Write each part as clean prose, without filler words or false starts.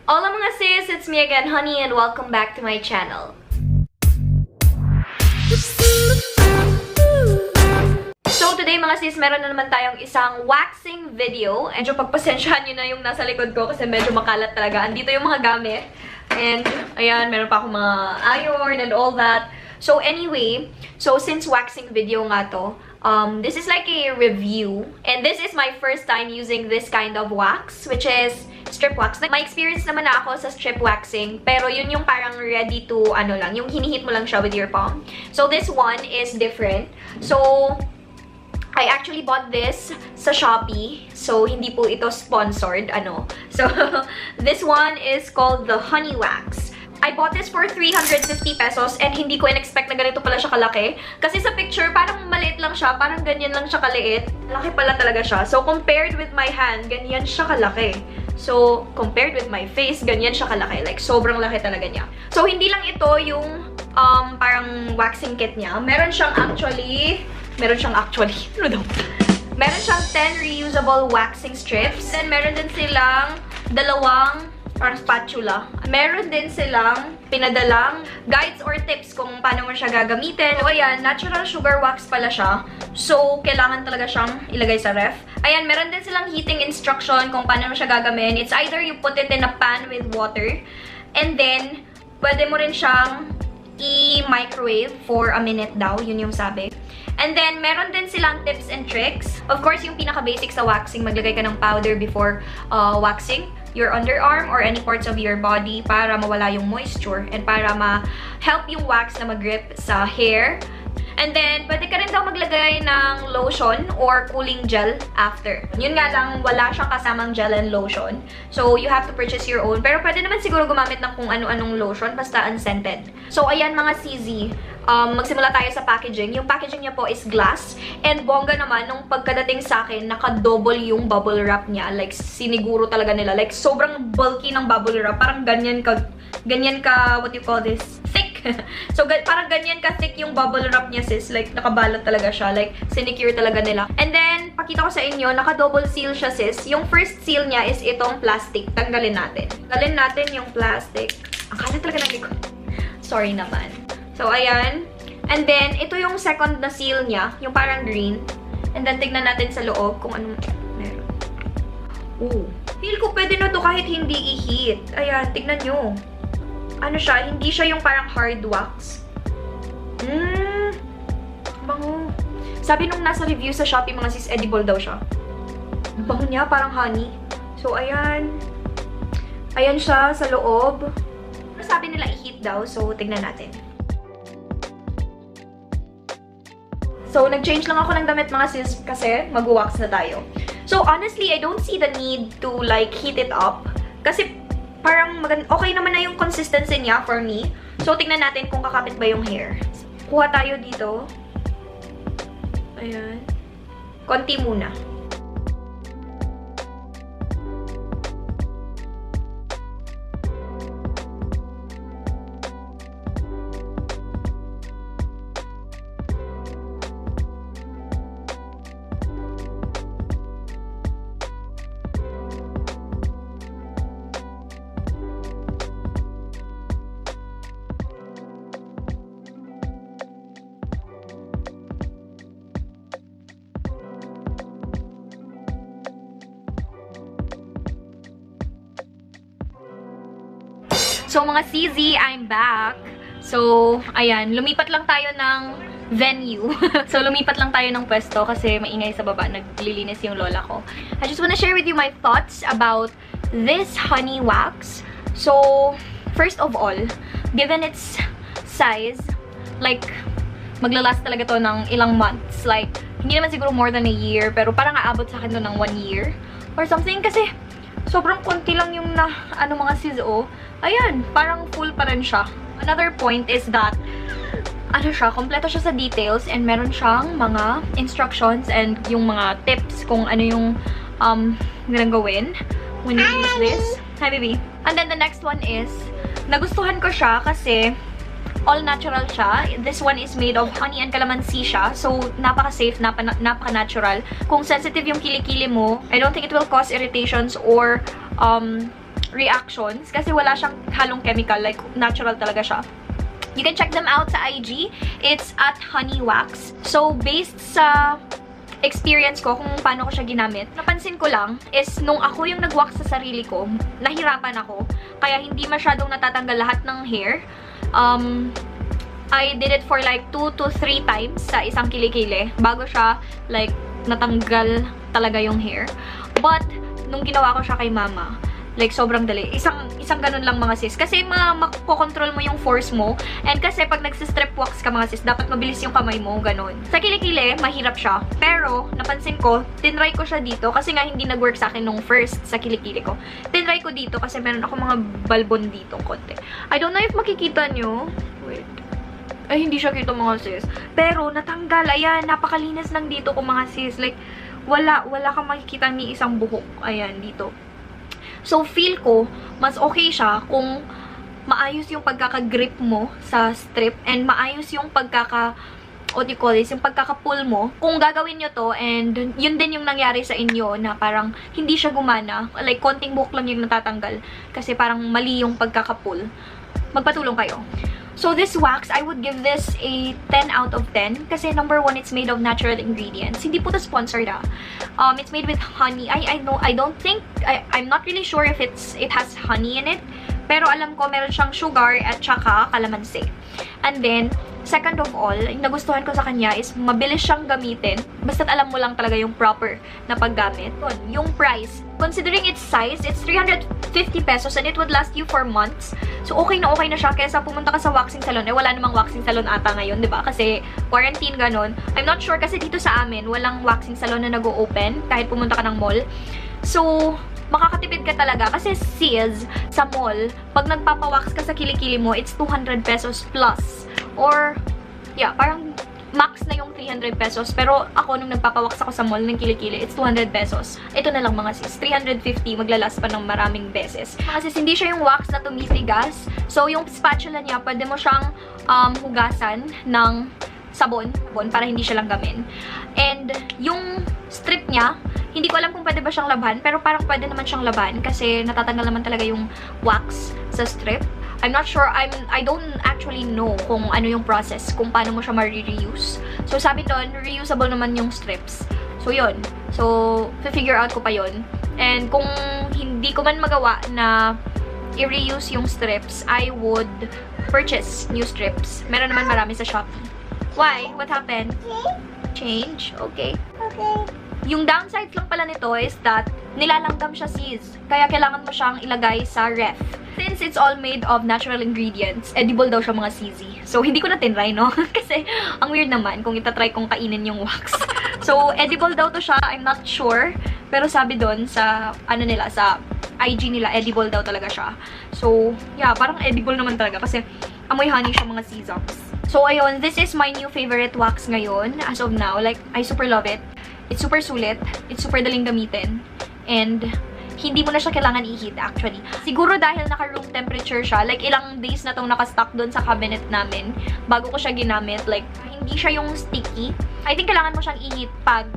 Hola mga sis, it's me again, Honey, and welcome back to my channel. So today mga sis, meron na naman tayong isang waxing video. Medyo pagpasensyahan nyo na yung nasa likod ko kasi medyo makalat talaga. Andito yung mga gamit. And ayan, meron pa akong mga iron and all that. So anyway, since waxing video nga to, this is like a review. And this is my first time using this kind of wax, which is strip wax. May experience naman na ako sa strip waxing, pero yun yung parang ready to, yung hinihit mo lang siya with your palm. So this one is different. So I actually bought this sa Shopee. So hindi po ito sponsored, So this one is called the Honey Wax. I bought this for 350 pesos and hindi ko in-expect na ganito pala siya kalaki. Kasi sa picture, parang maliit lang siya. Parang ganyan lang siya kaliit. Laki pala talaga siya. So, compared with my hand, ganyan siya kalaki. So, compared with my face, ganyan siya kalaki. Like, sobrang laki talaga niya. So, hindi lang ito yung parang waxing kit niya. Meron siyang actually, meron siyang 10 reusable waxing strips. Then, meron din silang dalawang parang spatula. Meron din silang pinadalang guides or tips kung paano mo siya gagamitin. So, ayan, natural sugar wax pala siya. So, kailangan talaga siyang ilagay sa ref. Ayan, meron din silang heating instruction kung paano mo siya gagawin. It's either you put it in a pan with water, and then, pwede mo rin siyang i-microwave for a minute daw. Yun yung sabi. And then, meron din silang tips and tricks. Of course, yung pinaka-basic sa waxing, maglagay ka ng powder before waxing your underarm or any parts of your body para mawala yung moisture and para ma-help yung wax na mag-grip sa hair. And then, pwede ka rin daw maglagay ng lotion or cooling gel after. Yun nga lang, wala siyang kasamang gel and lotion. So, you have to purchase your own. Pero pwede naman siguro gumamit ng kung ano-anong lotion, basta unscented. So, ayan mga CZ. Magsimula tayo sa packaging. Yung packaging niya po is glass. And bongga naman, nung pagkadating sa akin, naka-double yung bubble wrap niya. Like, siniguro talaga nila. Like, sobrang bulky ng bubble wrap. Parang ganyan ka, what do you call this? Thick. So, parang ganyan ka-thick yung bubble wrap niya, sis. Like, nakabalot talaga siya. Like, sinicure talaga nila. And then, pakita ko sa inyo, naka-double seal siya, sis. Yung first seal niya is itong plastic. Tanggalin natin. Tanggalin natin yung plastic. Ang kalat talaga ng likod. Sorry naman. So, ayan. And then, ito yung second na seal niya. Yung parang green. And then, tignan natin sa loob kung anong meron. Ooh. Feel ko pwede na to kahit hindi i-heat. Ayan, tignan nyo. Ano siya? Hindi siya yung parang hard wax. Bango. Sabi nung nasa review sa Shopee, mga sis, edible daw siya. Bango niya, parang honey. So, ayan. Ayan siya sa loob. Sabi nila i-heat daw. So, tignan natin. So, nag-change lang ako ng damit mga sis kasi mag-wax na tayo. So, honestly, I don't see the need to like heat it up. Kasi parang okay naman na yung consistency niya for me. So, tingnan natin kung kakapit ba yung hair. Kuha tayo dito. Ayan. Konti muna. So, mga CZ, I'm back. So, ayan. Lumipat lang tayo ng venue. So, lumipat lang tayo ng pwesto kasi maingay sa baba. Naglilinis yung lola ko. I just wanna share with you my thoughts about this honey wax. So, first of all, given its size, like, maglalast talaga to ng ilang months. Like, hindi naman siguro more than a year, pero parang aabot sa akin to ng 1 year or something. Kasi, sobrang konti lang yung mga sis, ayan, parang full pa rin siya. Another point is that, kompleto siya sa details and meron siyang mga instructions and yung mga tips kung ano yung gagawin when you use this. Hi, baby. And then the next one is, nagustuhan ko siya kasi all natural siya. This one is made of honey and calamansi siya. So, napaka-safe, napaka-natural. Kung sensitive yung kilikili mo, I don't think it will cause irritations or reactions kasi wala siyang halong chemical, like natural talaga siya. You can check them out sa IG. It's at Honey Wax. So, based sa experience ko kung paano ko siya ginamit, napansin ko lang is nung ako yung nag-wax sa sarili ko, nahirapan ako. Kaya hindi masyadong natatanggal lahat ng hair. I did it for like 2 to 3 times sa isang kilikili bago siya like natanggal talaga yung hair. But, nung ginawa ko siya kay mama, like, sobrang dali. Isang ganun lang mga sis. Kasi makokontrol mo yung force mo. And kasi pag nagsistrip wax ka mga sis, dapat mabilis yung kamay mo, ganun. Sa kilikili, mahirap siya. Pero, napansin ko, tinry ko siya dito kasi nga hindi nag-work sa akin nung first sa kilikili ko. Tinry ko dito kasi meron ako mga balbon dito konti. I don't know if makikita nyo. Wait. Ay, hindi siya kita mga sis. Pero, natanggal. Ayan, napakalinis lang dito ko mga sis. Like, wala kang makikita ni isang buhok. Ayan, dito. So, feel ko, mas okay siya kung maayos yung pagkaka-grip mo sa strip and maayos yung what you call this, yung pagkaka-pull mo. Kung gagawin nyo to and yun din yung nangyari sa inyo na parang hindi siya gumana, like konting buhok lang yung natatanggal kasi parang mali yung pagkaka-pull, magpatulong kayo. So, this wax, I would give this a 10 out of 10. Kasi number 1, it's made of natural ingredients. Hindi po to sponsored It's made with honey. I'm not really sure if it has honey in it. Pero alam ko, meron siyang sugar at saka kalamansi. And then, second of all, yung nagustuhan ko sa kanya is mabilis siyang gamitin. Basta't alam mo lang talaga yung proper na paggamit. Yung price, considering its size, it's 350 pesos and it would last you for months. So, okay na siya. Kaysa pumunta ka sa waxing salon. Wala namang waxing salon ata ngayon, di ba? Kasi quarantine, ganun. I'm not sure kasi dito sa amin, walang waxing salon na nag-o-open kahit pumunta ka ng mall. So, makakatipid ka talaga kasi sis, sa mall, pag nagpapawax ka sa kilikili mo, it's 200 pesos plus. Or, yeah, parang max na yung 300 pesos. Pero ako, nung nagpapawax ako sa mall ng kilikili, it's 200 pesos. Ito na lang mga sis, 350, maglalas pa ng maraming beses. Mga sis, hindi siya yung wax na tumitigas. So, yung spatula niya, pwede mo siyang hugasan ng sabon para hindi siya langgamin. And, yung strip niya, hindi ko alam kung pwede ba siyang laban, pero parang pwede naman siyang laban kasi natatanggal naman talaga yung wax sa strip. I'm not sure, I don't actually know kung ano yung process, kung paano mo siya ma-reuse. So, sabi doon, reusable naman yung strips. So, yun. So, figure out ko pa yun. And kung hindi ko man magawa na i-reuse yung strips, I would purchase new strips. Meron naman marami sa Shopee. Why? What happened? Change? Okay. Yung downside lang pala nito is that nilalanggam siya sis. Kaya kailangan mo siyang ilagay sa ref. Since it's all made of natural ingredients, edible daw siya mga sisi. So, hindi ko na tinry, no? Kasi, ang weird naman kung itatry kong kainin yung wax. So, edible daw to siya. I'm not sure. Pero sabi doon sa, sa IG nila, edible daw talaga siya. So, yeah, parang edible naman talaga. Kasi, amoy honey siya mga sisams. So, ayun, this is my new favorite wax ngayon. As of now, like, I super love it. It's super sulit. It's super daling gamitin. And, hindi mo na siya kailangan i-heat actually. Siguro dahil naka-room temperature siya, like ilang days na itong naka-stock doon sa cabinet namin bago ko siya ginamit. Like, hindi siya yung sticky. I think kailangan mo siyang i-heat pag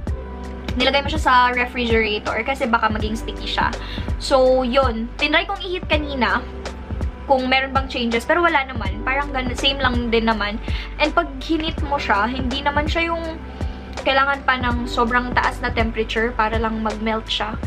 nilagay mo siya sa refrigerator kasi baka maging sticky siya. So, yun. Tinry kong i-heat kanina kung meron bang changes, pero wala naman. Parang ganun, same lang din naman. And pag hinit mo siya, hindi naman siya yung kailangan pa ng sobrang taas na temperature para lang mag-melt siya.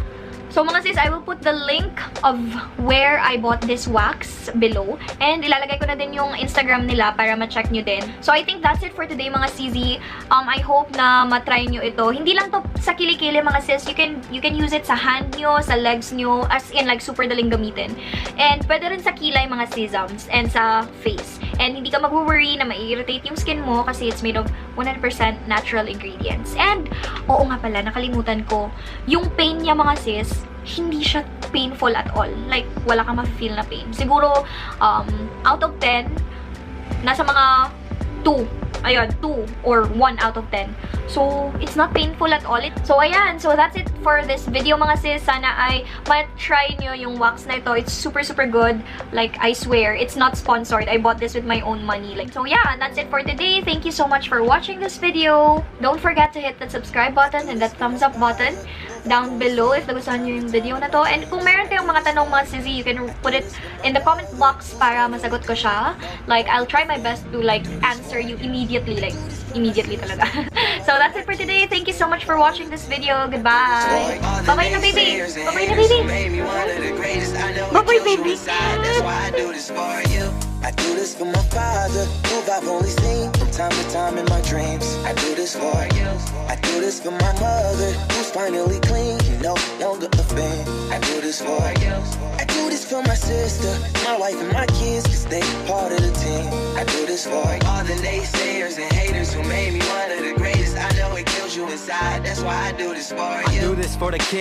So mga sis, I will put the link of where I bought this wax below. And ilalagay ko na din yung Instagram nila para ma-check nyo din. So I think that's it for today mga sisi. I hope na matry nyo ito. Hindi lang to sa kilikili mga sis. You can use it sa hand nyo, sa legs nyo, as in like super daling gamitin. And pwede rin sa kilay mga sisams and sa face. And hindi ka mag-worry na mai-irritate yung skin mo kasi it's made of 100% natural ingredients. And, oo nga pala, nakalimutan ko. Yung pain niya mga sis, hindi siya painful at all. Like, wala kang ma-feel na pain. Siguro, out of 10, nasa mga 2. Ayun, 2 or 1 out of 10. So, it's not painful at all. So, ayan. So, that's it for this video, mga sis. Sana ay ma-try nyo yung wax na ito. It's super, super good. Like, I swear, it's not sponsored. I bought this with my own money. Like, so, yeah. That's it for today. Thank you so much for watching this video. Don't forget to hit that subscribe button and that thumbs up button down below if nagustuhan nyo yung video na to. And kung meron kayong mga tanong mga sisi, you can put it in the comment box para masagot ko siya. Like, I'll try my best to like answer you immediately. Like, immediately talaga. So, that's it for today. Thank you so much for watching this video. Goodbye! Bye-bye na, baby! Bye-bye na, baby! Bye-bye, baby! I do this for my father, who I've only seen from time to time in my dreams. I do this for you. I do this for my mother, who's finally clean, no longer a fan. I do this for you. I do this for my sister, my wife and my kids, cause they part of the team. I do this for all the naysayers and haters who made me one of the greatest. I know it kills you inside, that's why I do this for you. I do this for the kids.